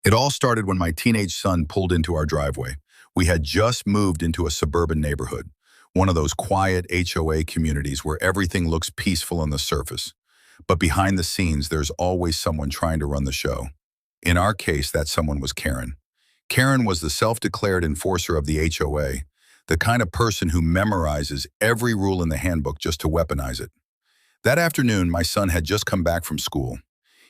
It all started when my teenage son pulled into our driveway. We had just moved into a suburban neighborhood, one of those quiet HOA communities where everything looks peaceful on the surface. But behind the scenes, there's always someone trying to run the show. In our case, that someone was Karen. Karen was the self-declared enforcer of the HOA, the kind of person who memorizes every rule in the handbook just to weaponize it. That afternoon, my son had just come back from school.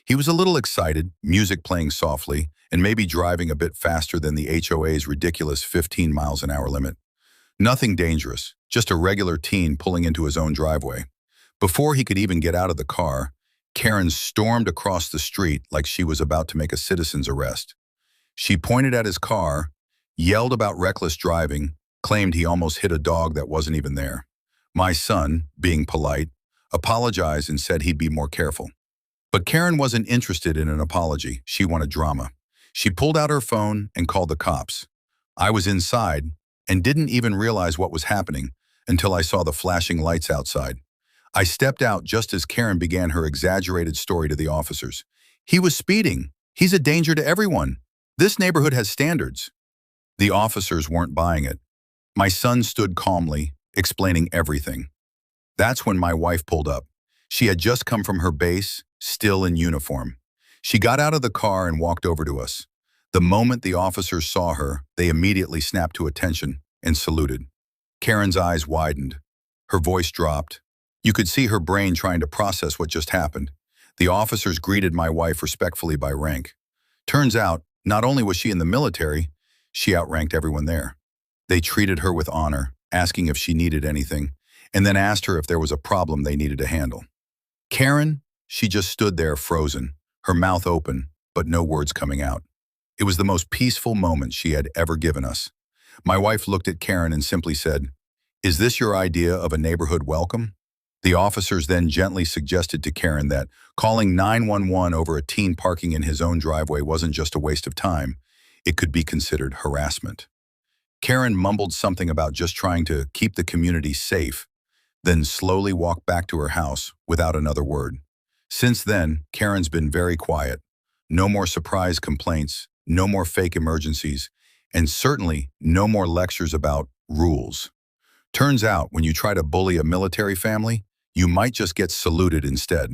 He was a little excited, music playing softly, and maybe driving a bit faster than the HOA's ridiculous 15 miles an hour limit. Nothing dangerous, just a regular teen pulling into his own driveway. Before he could even get out of the car, Karen stormed across the street like she was about to make a citizen's arrest. She pointed at his car, yelled about reckless driving, claimed he almost hit a dog that wasn't even there. My son, being polite, apologized and said he'd be more careful. But Karen wasn't interested in an apology. She wanted drama. She pulled out her phone and called the cops. I was inside and didn't even realize what was happening until I saw the flashing lights outside. I stepped out just as Karen began her exaggerated story to the officers. He was speeding. He's a danger to everyone. This neighborhood has standards. The officers weren't buying it. My son stood calmly, explaining everything. That's when my wife pulled up. She had just come from her base, still in uniform. She got out of the car and walked over to us. The moment the officers saw her, they immediately snapped to attention and saluted. Karen's eyes widened. Her voice dropped. You could see her brain trying to process what just happened. The officers greeted my wife respectfully by rank. Turns out, not only was she in the military, she outranked everyone there. They treated her with honor, asking if she needed anything, and then asked her if there was a problem they needed to handle. Karen, she just stood there frozen, her mouth open, but no words coming out. It was the most peaceful moment she had ever given us. My wife looked at Karen and simply said, "Is this your idea of a neighborhood welcome?" The officers then gently suggested to Karen that calling 911 over a teen parking in his own driveway wasn't just a waste of time. It could be considered harassment. Karen mumbled something about just trying to keep the community safe, then slowly walked back to her house without another word. Since then, Karen's been very quiet. No more surprise complaints, no more fake emergencies, and certainly no more lectures about rules. Turns out, when you try to bully a military family, you might just get saluted instead.